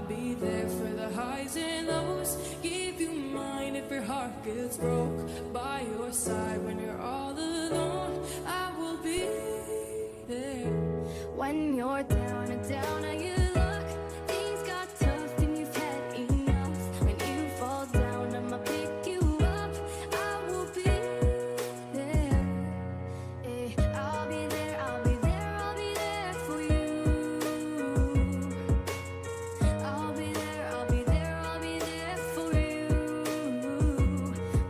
be there for the highs and lows. Give you mine if your heart gets broke. By your side when you're all alone, I will be there. When you're down and down on your luck, things got tough and you've had enough. When you fall down, I'ma pick you up. I will be there. I'll be there, I'll be there, I'll be there for you. I'll be there, I'll be there, I'll be there for you.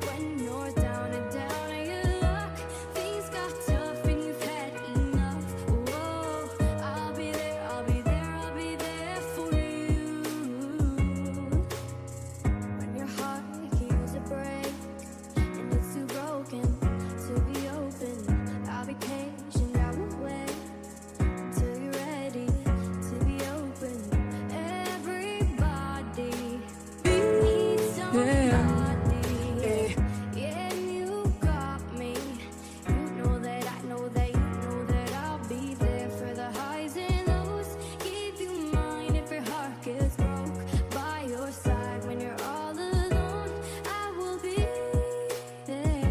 When you're down and down on your luck, things got tough and you've had enough. Whoa, I'll be there, I'll be there, I'll be there for you. When your heart heals a break and it's too broken to be open, I'll be patient, I will wait until you're ready to be open. Everybody needs somebody. Yeah, you got me. You know that I know that you know that I'll be there for the highs and lows. Give you mine if your heart gets broke. By your side when you're all alone, I will be there.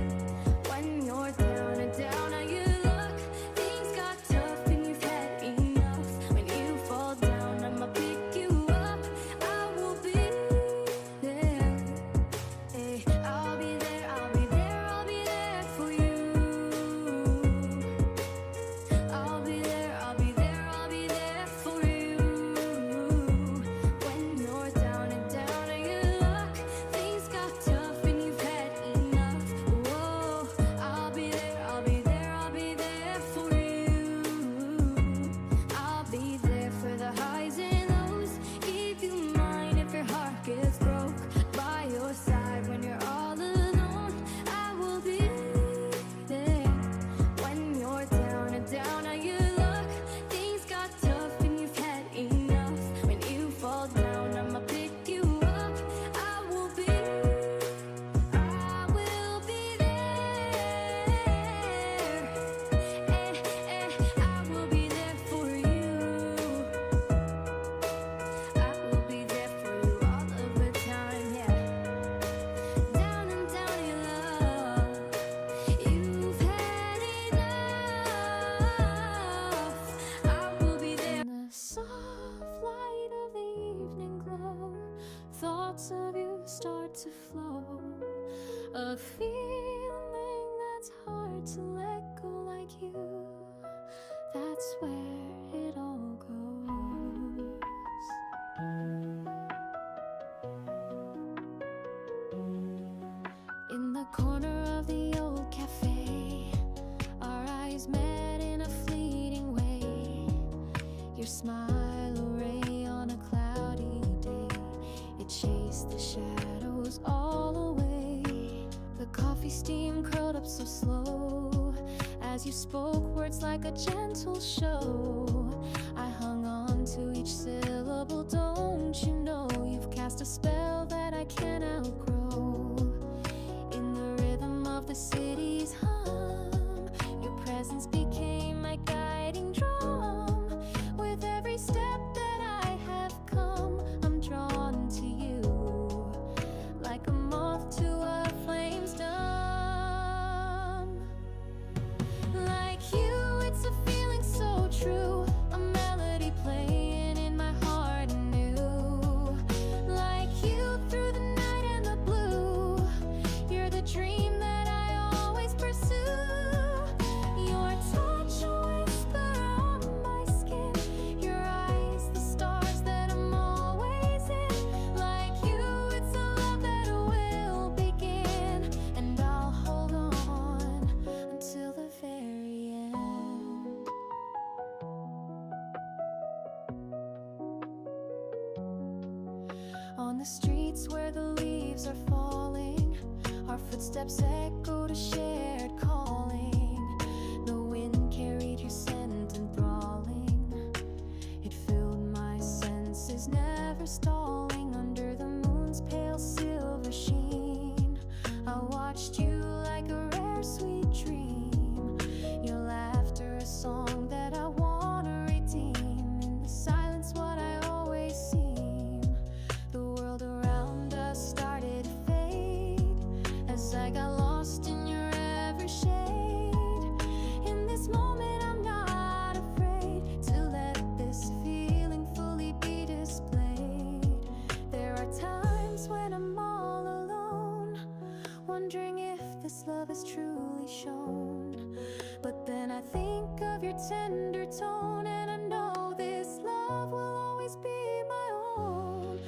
When you're down and down on your luck, things got tough and you've had enough. When you fall down, I'ma pick you up. I will be there. I'll be there, I'll be there, I'll be there for you. I'll be there, I'll be there, I'll be there for you. When you're down and down on your luck, things got tough and you've had enough. Whoa, I'll be there, I'll be there, I'll be there for you. I'll be there for the highs and lows. Give you mine if your heart gets broke. By your side when you're all alone, I will be there. When you're down and down on your luck, things got tough and you've had enough. When you fall down, I'ma pick you up. I will be there. I will be there for you. I will be there for you all of the time, yeah. Down and down your love, you've had enough. I will be there. In the soft light of the evening glow, thoughts of you start to flow. A feeling that's hard to let go like you. That's where it all goes. In the corner of the old cafe, our eyes met in a fleeting way. Your smile, a ray on a cloudy day, it chased the shadows all away. The coffee steam curled up so slow as you spoke words like a gentle show. I hung on to each syllable. Don't you know you've cast a spell that I can't outgrow? In the rhythm of the city's hum, your presence became my guiding drum. With every step that I have come, I'm drawn to you, like a moth to a flame's drum. Like you, it's a feeling so true, a melody playing in my heart anew. Like you, through the night and the blue, you're the dream that I always pursue. Your touch, a whisper on my skin. Your eyes, the stars that I'm always in. Like you, it's a love that will begin, and I'll hold on until the very end. On the streets where the leaves are falling, our footsteps echoed a shared calling. The wind carried your scent enthralling. It filled my senses, never stalling. Under the moon's pale silver sheen, I watched you like a rare sweet dream. Your laughter, a song that I wanna redeem. In the silence, what I always seem. this love is truly shown. But then I think of your tender tone, and I know this love will always be my own.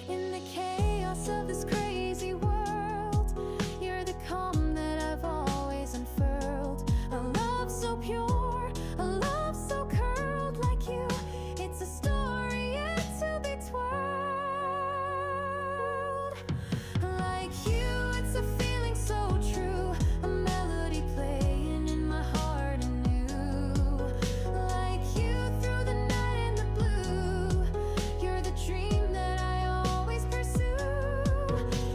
In the chaos of this crazy world, you're the calm that I've always unfurled. A love so pure, a love so curled like you. It's a story yet to be twirled. Like you, it's a feeling so true, a melody playing in my heart anew. Like you, through the night and the blue, you're the dream that I always pursue.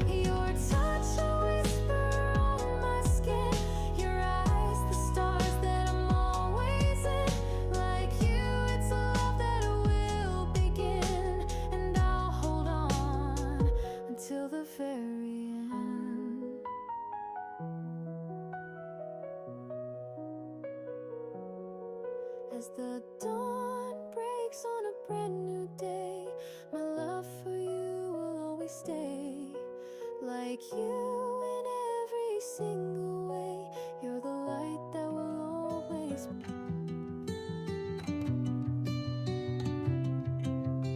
Your touch, a whisper on my skin. Your eyes, the stars that I'm always in. Like you, it's a love that will begin, and I'll hold on until the very end. As the dawn breaks on a brand new day, my love for you will always stay. Like you in every single way, you're the light that will always.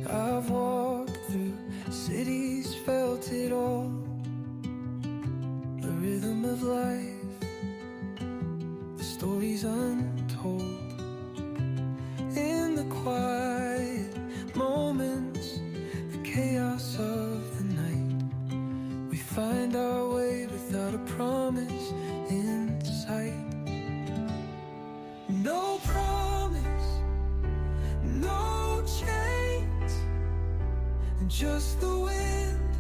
I've walked through cities, felt it all. The rhythm of life, the stories untold. In the quiet moments, the chaos of the night, we find our way without a promise in sight. No promise, no chains, just the wind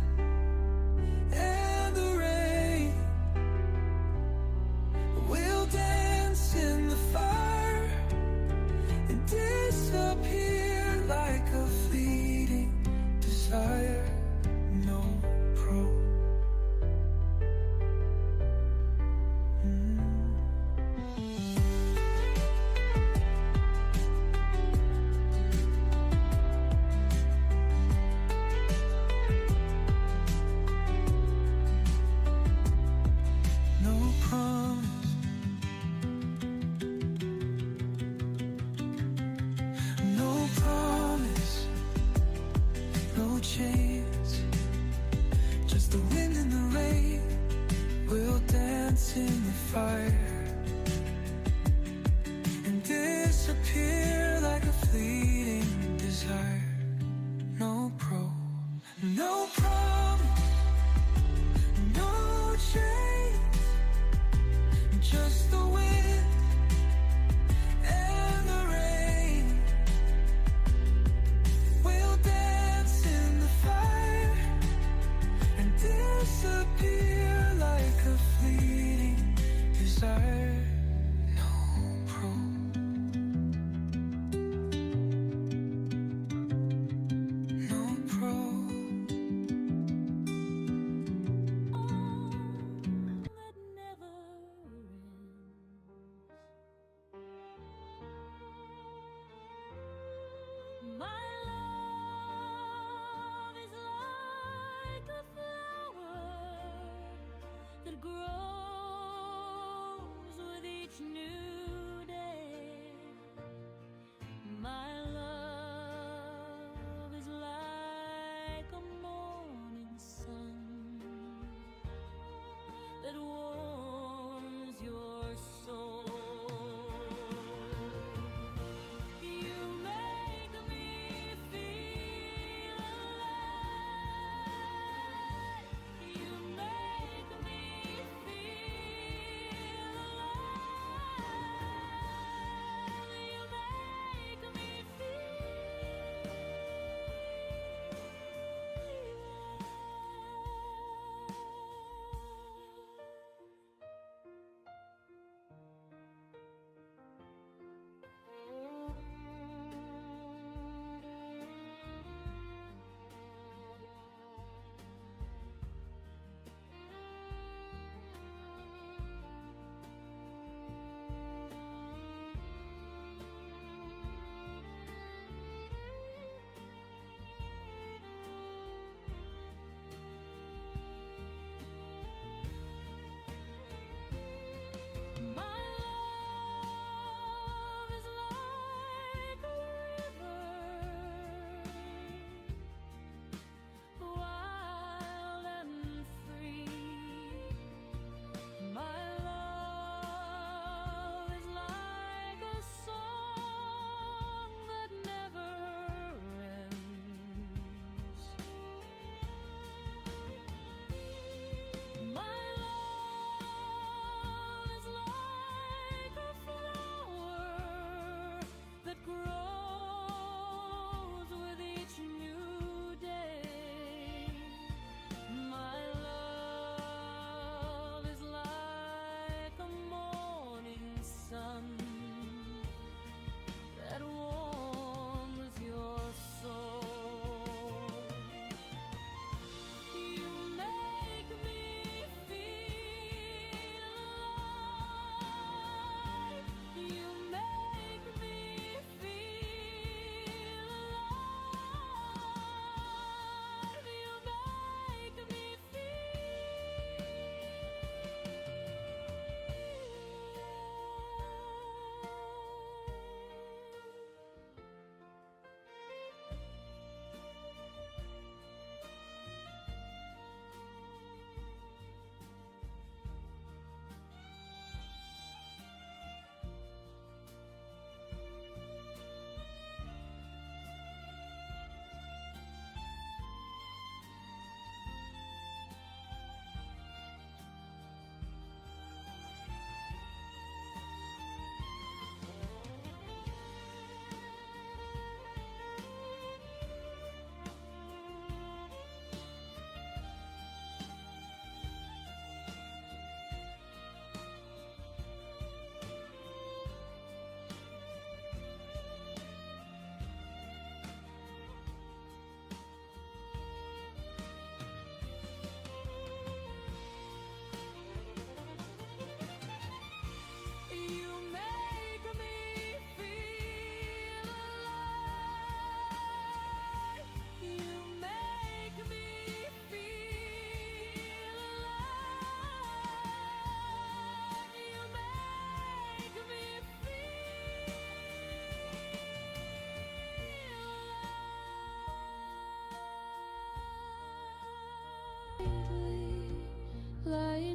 and the rain. We'll dance in the fire and disappear like a fleeting desire. No pro. No promise, no promise, no chance, just the wind and the rain. We'll dance in the fire and disappear like a fleeting desire. No pro, no promise, no change, just the wind and the rain. We'll dance in the fire and disappear like a fleeting desire. No pro. No pro.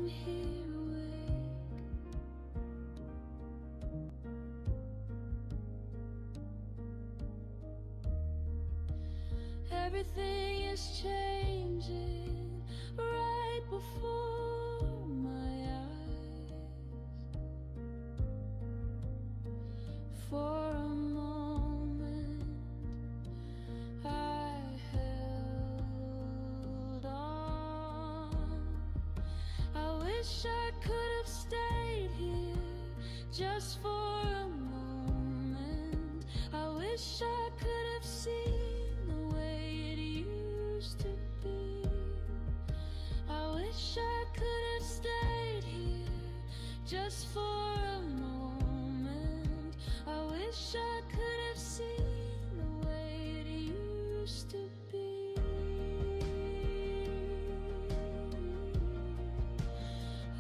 lying here awake. Everything is changing right before my eyes. For a moment I held on. I wish I could have stayed here just for a moment. I wish I could have seen the way it used to be. I wish I could have stayed here just for a moment. I wish I could have seen the way it used to be.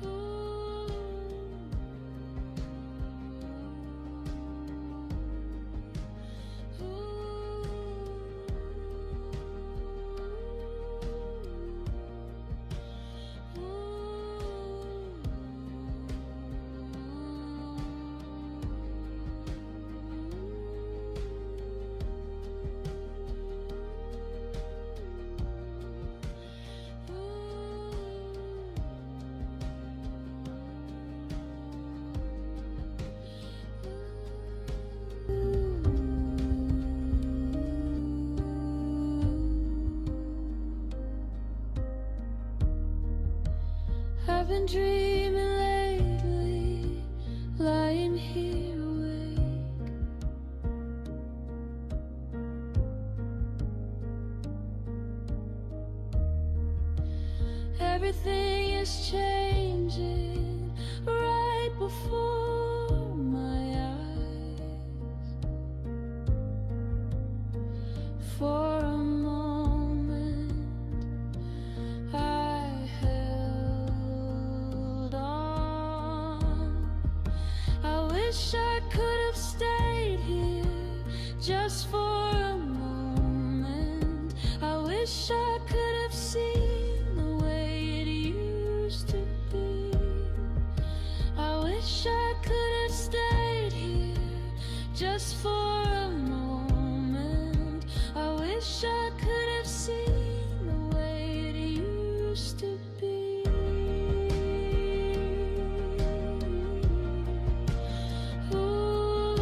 Ooh. I've been dreaming lately, lying here awake. Everything is changing right before my eyes. For a moment I held on. I wish I could have stayed here just for a moment. I wish I could have seen the way it used to be. I wish I could have stayed here just for a moment. I wish I could have seen the way it used to be. Ooh.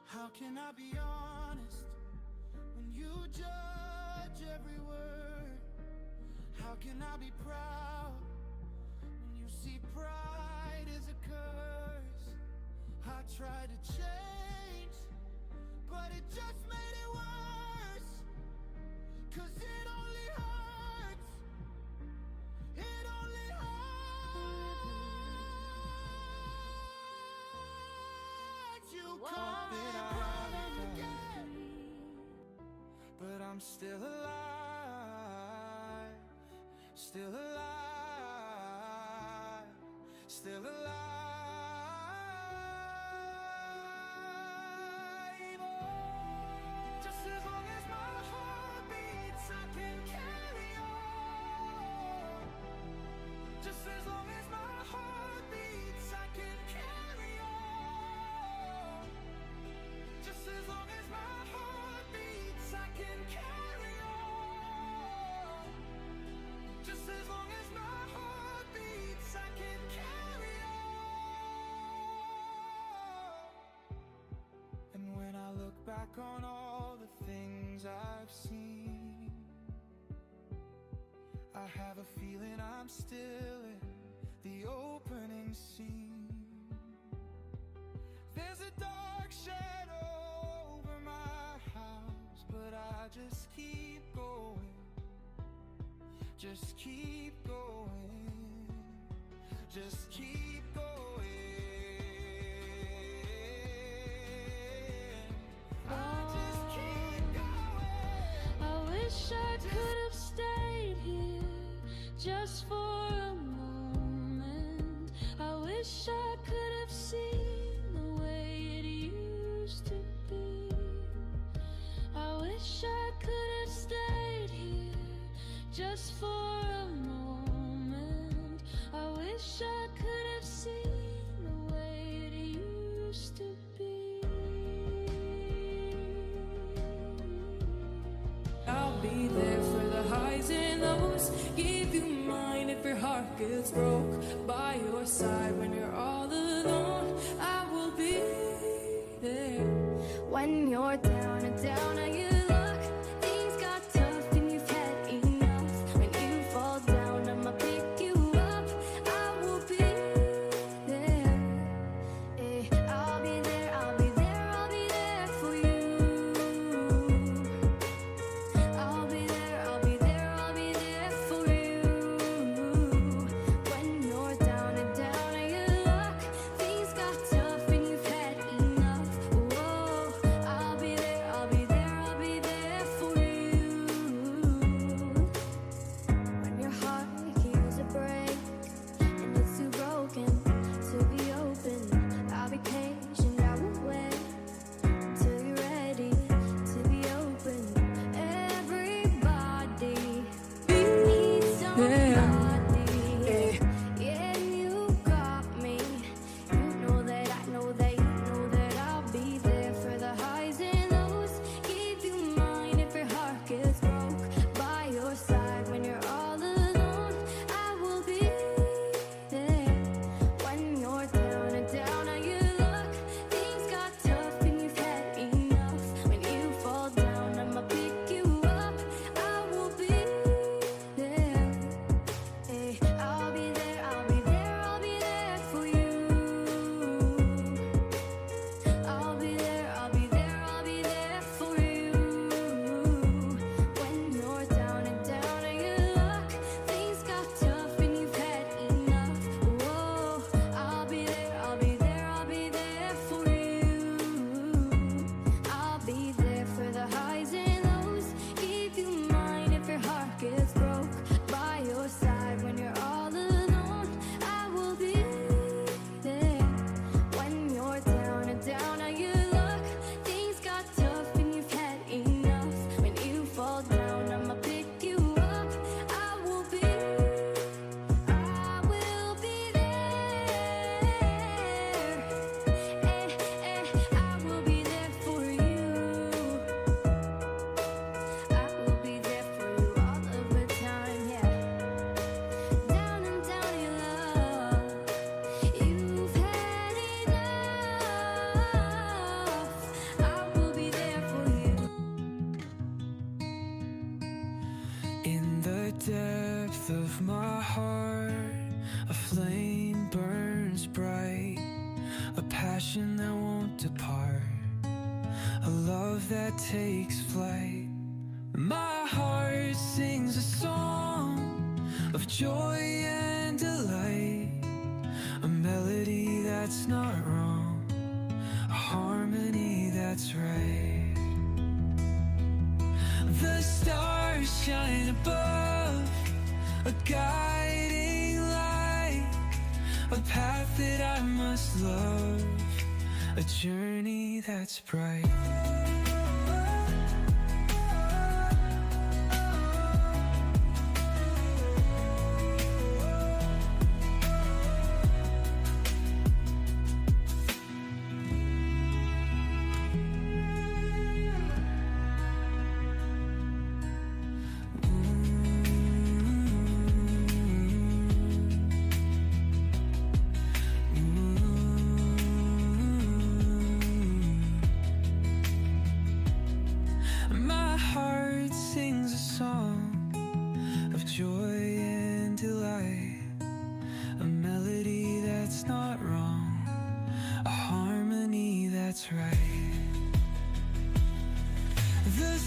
How can I be honest when you judge every word? How can I be proud when you see pride as a curse? I tried to change, but it just made it worse. 'Cause it only hurts. It only hurts. call it out again. But I'm still alive, still alive, still alive. Oh, just as long as my heart beats, I can carry on. Just as long as my heart beats, I can carry on. Just as long as my heart beats, I can carry on. Just as long as my heart beats, I can carry on. And when I look back on all the things I've seen, I have a feeling I'm still in the opening scene. There's a dark shadow over my house, but I just keep going, just keep going, just keep going. I just keep going. I wish I could have stayed here just for a moment. I wish I could have seen the way it used to be. I wish I could have stayed here just for a moment. I wish I could have seen the way it used to be. I'll be there for the highs and lows. Give you mine if your heart gets broke. By your side when you're all alone, I will be there. When you're down and down and you look, things got tough and you've had enough. When you fall down, I'ma pick you up. I will be there. I'll be there, I'll be there, I'll be there for you. I'll be there, I'll be there, I'll be there for you. When you're down and you look, things got tough and you've had enough. Whoa, I'll be there, I'll be there, I'll be there for you. When your heart heals a break and it's too broken to be open, I'll be patient, I will wait until you're ready to be open. Everybody needs somebody. Yeah, you got me. You know that I know that you know that I'll be there for the highs and lows. Give you mine if your heart gets broke. By your side when you're all alone, I will be there. When you're down and you look, things got tough and you've had enough. When you fall down, I'ma pick you up. I will be there. I'll be there, I'll be there, I'll be there for you. I'll be there, I'll be there, I'll be there for you. When you're down and you look, things got tough and you've had enough. Whoa, I'll be there, I'll be there, I'll be there for you. I'll be there for the highs and lows. Give you mine if your heart gets broke. By your side when you're all alone, I will be there. When you're down and you look, things got tough and you've had enough. When you fall down, I'ma pick you up. I will be there. I will be there for you. I will be there for you all of the time, yeah. Down and you love, you've had enough. I will be there for you. In the depth of my heart, a flame burns bright, a passion that won't depart, a love that takes flight. My heart sings a song of joy and delight, a melody that's not wrong, a harmony shine above, a guiding light, a path that I must love, a journey that's bright. My heart sings a song of joy and delight, a melody that's not wrong, a harmony that's right. The